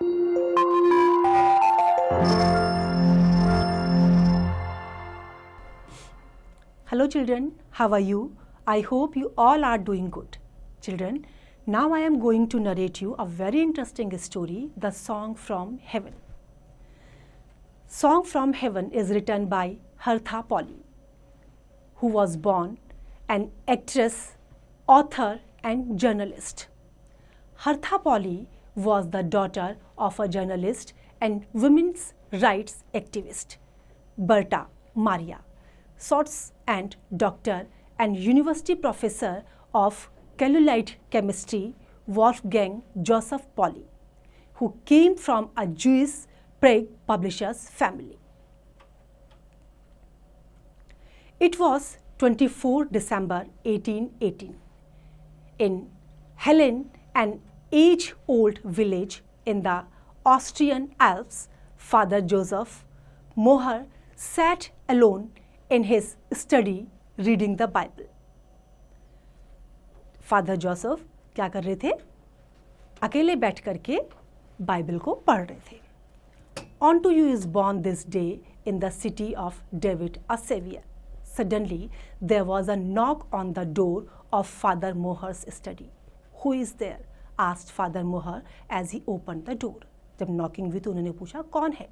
Hello children, how are you? I hope you all are doing good. Children, now I am going to narrate you a very interesting story, The Song from Heaven. Song from Heaven is written by Hertha Polly, who was born an actress, author and journalist. Hertha Polly was the daughter of a journalist and women's rights activist, Berta Maria Sorts, and doctor and university professor of celluloid chemistry Wolfgang Joseph Polly, who came from a Jewish Prague publisher's family. It was 24 December 1818. In Helen, an age-old village in the Austrian Alps, Father Joseph Mohr sat alone in his study reading the Bible. Father Joseph क्या कर रहे थे? अकेले बैठ करके Bible को पढ़ रहे थे. Unto you is born this day in the city of David a Savior. Suddenly there was a knock on the door of Father Mohr's study. Who is there? asked Father Mohr as he opened the door. जब knocking हुई तो उन्होंने पूछा कौन है?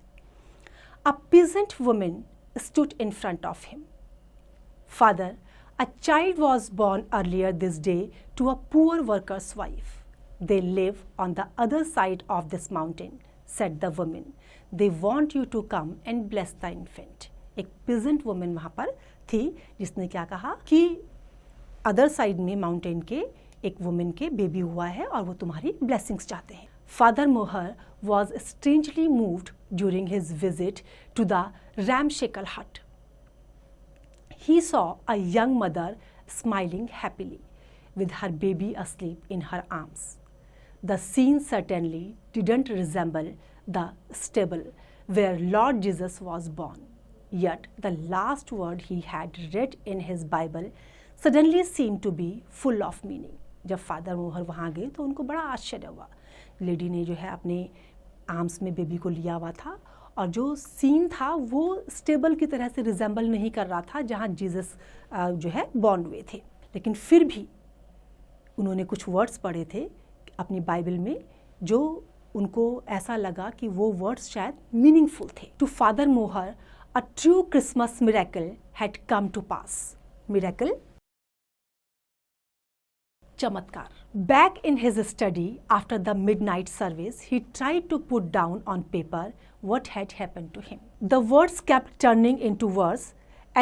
A peasant woman stood in front of him. Father, a child was born earlier this day to a poor worker's wife. They live on the other side of this mountain, said the woman. They want you to come and bless the infant. एक peasant woman वहाँ पर थी जिसने क्या कहा कि other side में mountain के एक वुमेन के बेबी हुआ है और वो तुम्हारी ब्लेसिंग्स चाहते हैं. Father Mohr was strangely moved during his visit to the ramshackle hut. He saw a young mother smiling happily with her baby asleep in her arms. The scene certainly didn't resemble the stable where Lord Jesus was born. Yet the last word he had read in his Bible suddenly seemed to be full of meaning. जब father मोहर वहाँ गए तो उनको बड़ा आश्चर्य हुआ. Lady ने जो है अपने आर्म्स में बेबी को लिया हुआ था और जो सीन था वो स्टेबल की तरह से रिजेंबल नहीं कर रहा था जहाँ जीसस जो है बॉर्न हुए थे. लेकिन फिर भी उन्होंने कुछ वर्ड्स पढ़े थे अपनी बाइबल में जो उनको ऐसा लगा कि वो वर्ड्स शायद मीनिंगफुल थे. To Father Mohr a true Christmas miracle had come to pass. Miracle चमत्कार. Back in his study after the midnight service, he tried to put down on paper what had happened to him. The words kept turning into verse,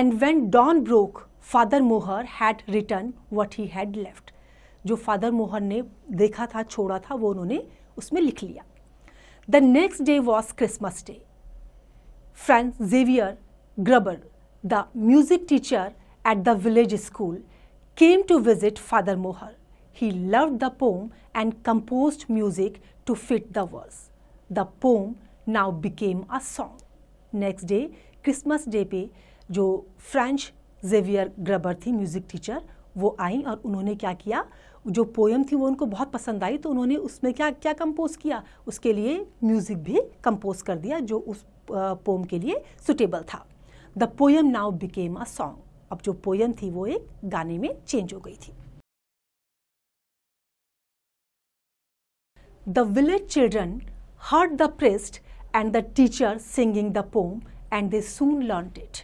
and when dawn broke, Father Mohr had written what he had left. जो father मोहर ने देखा था छोड़ा था वो उन्होंने उसमें लिख लिया. The next day was Christmas Day. Franz Xavier Gruber, the music teacher at the village school, came to visit Father Mohr. He loved the poem and composed music to fit the verse. The poem now became a song. Next day, Christmas Day पे जो French Xavier ग्रबर थी music teacher वो आई और उन्होंने क्या किया जो poem थी वो उनको बहुत पसंद आई तो उन्होंने उसमें क्या क्या कंपोज किया उसके लिए म्यूज़िक भी कंपोज कर दिया जो उस पोएम के लिए सुटेबल था. The poem now became a song. अब जो पोएम थी वो एक गाने में चेंज हो गई थी. The village children heard the priest and the teacher singing the poem and they soon learnt it.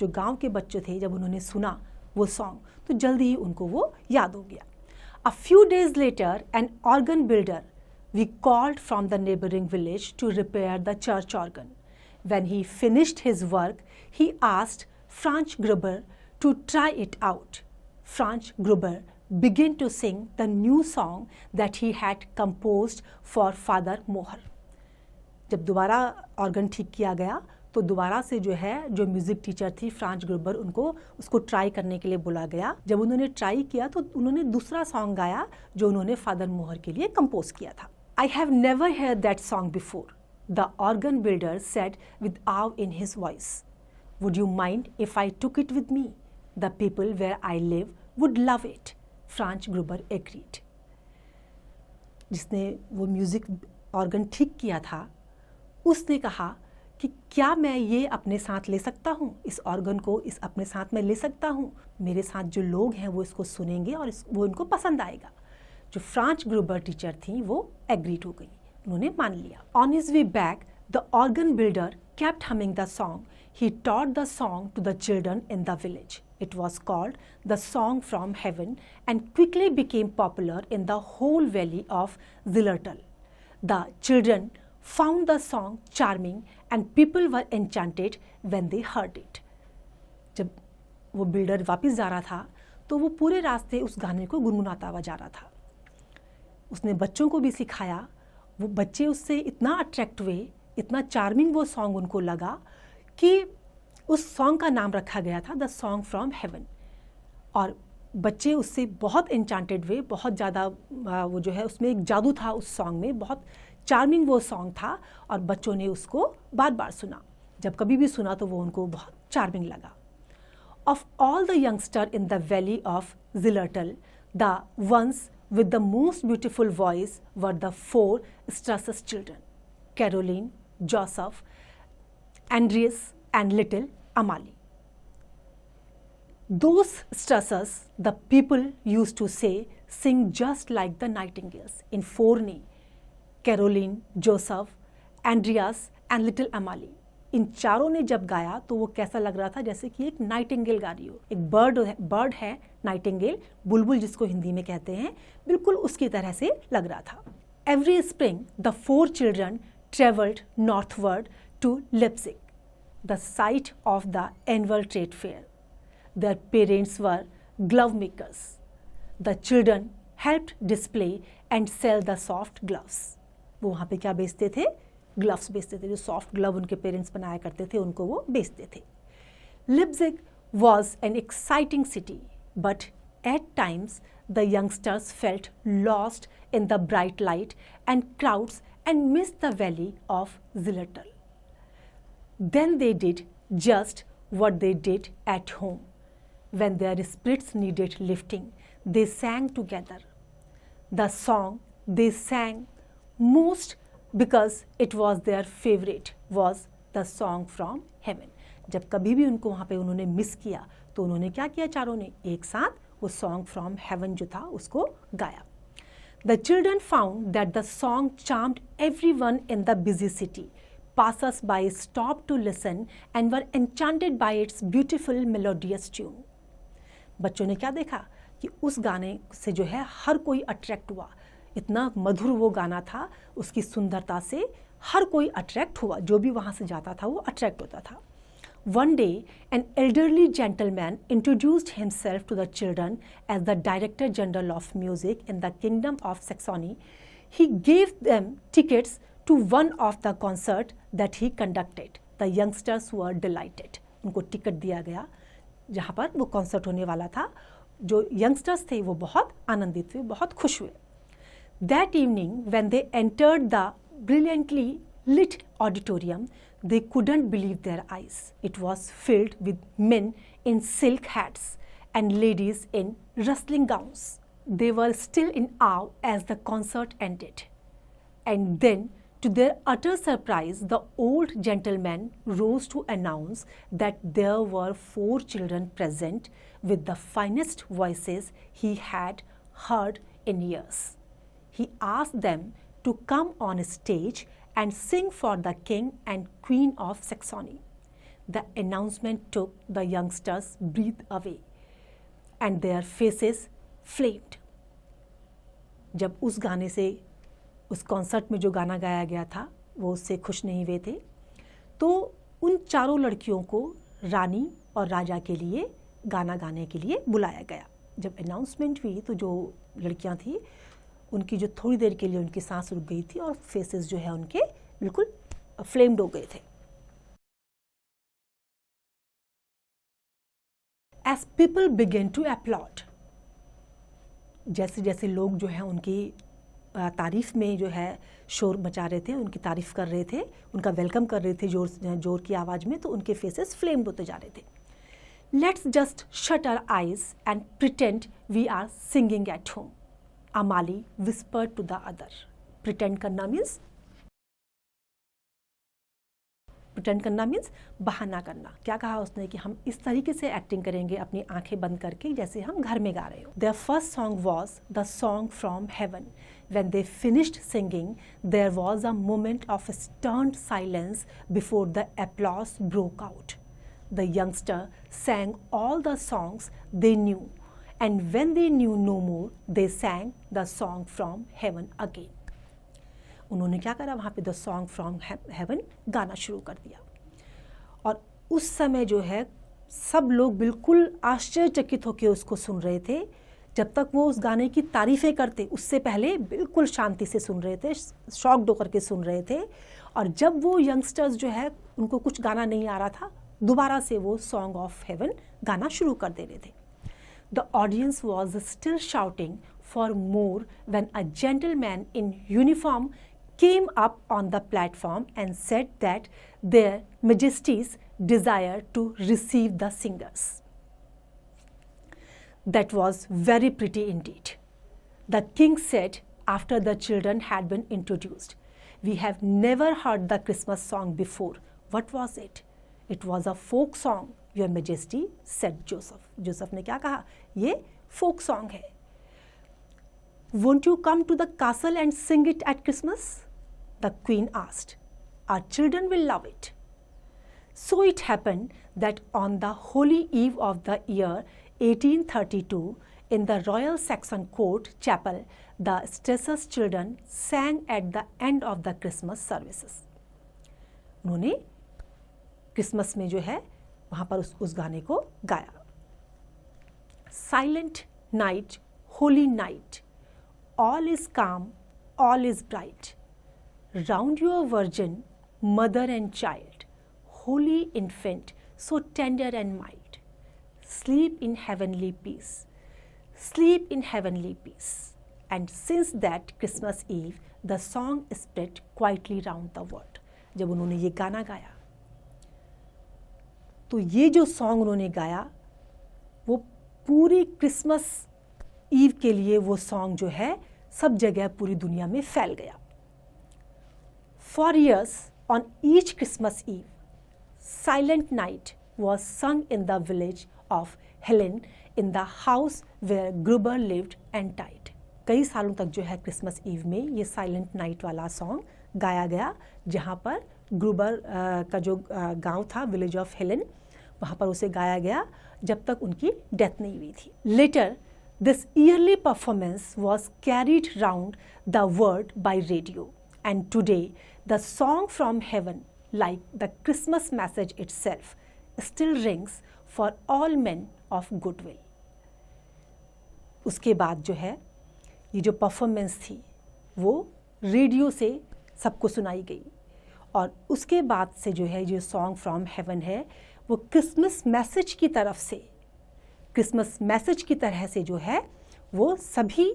जो गांव के बच्चे थे जब उन्होंने सुना वो सॉन्ग तो जल्दी ही उनको वो याद हो गया. A few days later, an organ builder we called from the neighboring village to repair the church organ. When he finished his work, he asked Franz Gruber to try it out. Franz Gruber began to sing the new song that he had composed for Father Mohr. जब दोबारा organ ठीक किया गया तो दोबारा से जो है जो म्यूज़िक टीचर थी फ्रांच ग्रुबर उनको उसको ट्राई करने के लिए बुला गया. जब उन्होंने ट्राई किया तो उन्होंने दूसरा सॉन्ग गाया जो उन्होंने फादर मोहर के लिए कंपोज किया था. I have never heard that song before, the organ builder said with awe in his voice. Would you mind if I took it with me? The people where I live would love it. French Gruber agreed. जिसने वो music organ ठीक किया था, उसने कहा कि क्या मैं ये अपने साथ ले सकता हूँ, इस ऑर्गन को अपने साथ में ले सकता हूँ, मेरे साथ जो लोग हैं वो इसको सुनेंगे और वो इनको पसंद आएगा। जो फ्रांच ग्रुबर टीचर थी वो एग्रीड हो गई, उन्होंने मान लिया। On his way back the organ builder kept humming the song. He taught the song to the children in the village. It was called the Song from Heaven and quickly became popular in the whole valley of Zillertal. The children found the song charming and people were enchanted when they heard it. जब वो builder वापस जा रहा था तो वो पूरे रास्ते उस गाने को गुनगुनाता हुआ जा रहा था। उसने बच्चों को भी सिखाया, वो बच्चे उससे इतना अट्रैक्ट हुए, इतना चार्मिंग वो सॉन्ग उनको लगा कि उस सॉन्ग का नाम रखा गया था द सॉन्ग फ्रॉम हेवन। और बच्चे उससे बहुत एन्चांटेड हुए, बहुत ज़्यादा वो जो है उसमें एक जादू था उस सॉन्ग में, बहुत चार्मिंग वो सॉन्ग था और बच्चों ने उसको बार बार सुना। जब कभी भी सुना तो वो उनको बहुत चार्मिंग लगा। Of all the youngster in the valley of Zillertal, the ones with the most beautiful voice were the 4 Strauss's children, Caroline, Joseph, Andreas, and little Amalie. Those Strauss's, the people used to say, sing just like the nightingales. In 4 names, Caroline, Joseph, Andreas, and little Amalie. इन चारों ने जब गाया तो वो कैसा लग रहा था, जैसे कि एक नाइटिंगेल गा रही हो। एक बर्ड है नाइटिंगेल, बुलबुल जिसको हिंदी में कहते हैं, बिल्कुल उसकी तरह से लग रहा था। Every spring the 4 children travelled northward to Leipzig, the site of the annual trade fair. Their parents were glove makers. The children helped display and sell the soft gloves. वो वहाँ पे क्या बेचते थे? ग्लव्स बेचते थे। जो सॉफ्ट ग्लव उनके पेरेंट्स बनाया करते थे उनको वो बेचते थे। Leipzig was an exciting city, but at times the youngsters felt lost in the bright light and crowds and miss the valley of Zillertal. Then they did just what they did at home. When their spirits needed lifting, they sang together. The song they sang most because it was their favorite was the song from heaven. जब कभी भी उनको वहाँ पे उन्होंने miss किया तो उन्होंने क्या किया, चारों ने एक साथ वो सॉन्ग फ्रॉम हेवन जो था उसको गाया. The children found that the song charmed everyone in the busy city. Passers-by stopped to listen and were enchanted by its beautiful melodious tune. बच्चों ने क्या देखा कि उस गाने से जो है हर कोई अट्रैक्ट हुआ. इतना मधुर वो गाना था, उसकी सुंदरता से हर कोई अट्रैक्ट हुआ. जो भी वहाँ से जाता था वो अट्रैक्ट होता था. One day, an elderly gentleman introduced himself to the children as the Director General of Music in the Kingdom of Saxony. He gave them tickets to one of the concert that he conducted. The youngsters were delighted. उनको ticket दिया गया जहाँ पर वो concert होने वाला था. जो यंगस्टर्स थे वो बहुत आनंदित हुए, बहुत खुश हुए. That evening, when they entered the brilliantly lit auditorium, they couldn't believe their eyes. It was filled with men in silk hats and ladies in rustling gowns. They were still in awe as the concert ended. And then, to their utter surprise, the old gentleman rose to announce that there were 4 children present with the finest voices he had heard in years. He asked them to come on stage and sing for the king and queen of Saxony. The announcement took the youngsters' breath away, and their faces flamed. जब उस गाने से, उस concert में जो गाना गाया गया था वो उससे खुश नहीं हुए थे, तो उन चारों लड़कियों को रानी और राजा के लिए गाना गाने के लिए बुलाया गया. जब अनाउंसमेंट हुई तो जो लड़कियां थी उनकी जो थोड़ी देर के लिए उनकी सांस रुक गई थी और फेसेस जो है उनके बिल्कुल फ्लेम्ड हो गए थे. As people began to applaud, जैसे जैसे लोग जो है उनकी तारीफ में जो है शोर मचा रहे थे, उनकी तारीफ कर रहे थे, उनका वेलकम कर रहे थे जोर की आवाज़ में, तो उनके फेसेस फ्लेम्ड होते जा रहे थे. Let's just shut our eyes and pretend we are singing at home. Amalie whispered to the other. Pretend करना means प्रिटेंड करना मीन्स बहाना करना। क्या कहा उसने कि हम इस तरीके से एक्टिंग करेंगे अपनी आंखें बंद करके जैसे हम घर में गा रहे हो। Their first song was the song from heaven. When they finished singing, there was a moment of stunned silence before the applause broke out. The youngster sang all the songs they knew, and when they knew no more, they sang the song from heaven again. उन्होंने क्या करा, वहाँ पे the song from haven गाना शुरू कर दिया। और उस समय जो है सब लोग बिल्कुल आश्चर्यचकित होकर उसको सुन रहे थे। जब तक वो उस गाने की तारीफ़ें करते उससे पहले बिल्कुल शांति से सुन रहे थे, शॉक्ड होकर के सुन रहे थे। और जब वो यंगस्टर्स जो है उनको कुछ गाना नहीं आ रहा था, दोबारा से वो सॉन्ग ऑफ हेवन गाना शुरू कर दे रहे थे। The audience was still shouting for more when a gentleman in uniform came up on the platform and said that their majesties desire to receive the singers. That was very pretty indeed. The king said after the children had been introduced, "We have never heard the Christmas song before. What was it?" "It was a folk song, Your Majesty," said Joseph. Joseph ने क्या कहा, ये folk song है। "Won't you come to the castle and sing it at Christmas?" the queen asked. "Our children will love it." So it happened that on the holy eve of the year 1832, in the Royal Saxon Court Chapel, the Strauss children sang at the end of the Christmas services. उन्होंने Christmas में जो है वहाँ पर उस गाने को गाया। Silent night, holy night, all is calm, all is bright. Round your virgin, mother and child, holy infant, so tender and mild, sleep in heavenly peace, sleep in heavenly peace. And since that Christmas Eve, the song spread quietly round the world. जब उन्होंने ये गाना गाया तो ये जो song उन्होंने गाया वो पूरी क्रिसमस ईव के लिए वो सॉन्ग जो है सब जगह पूरी दुनिया में फैल गया। For years, on each Christmas Eve, Silent Night was sung in the village of Helen in the house where Gruber lived and died. कई सालों तक जो है क्रिसमस ईव में ये साइलेंट नाइट वाला सॉन्ग गाया गया, जहाँ पर ग्रुबर का जो गांव था, विलेज ऑफ हेलन, वहाँ पर उसे गाया गया जब तक उनकी डेथ नहीं हुई थी। Later this early performance was carried round the world by radio, and today the song from heaven, like the Christmas message itself, still rings for all men of goodwill. उसके बाद जो है ये जो परफॉर्मेंस थी वो रेडियो से सबको सुनाई गई, और उसके बाद से जो है जो सॉन्ग फ्रॉम हेवन है वो क्रिसमस मैसेज की तरफ से, क्रिसमस मैसेज की तरह से जो है वो सभी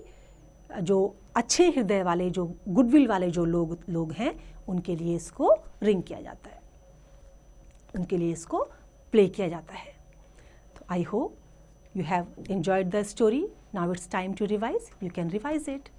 जो अच्छे हृदय वाले, जो गुडविल वाले जो लोग हैं उनके लिए इसको रिंग किया जाता है, उनके लिए इसको प्ले किया जाता है। तो I hope you have enjoyed the story. Now it's time to revise. You can revise it.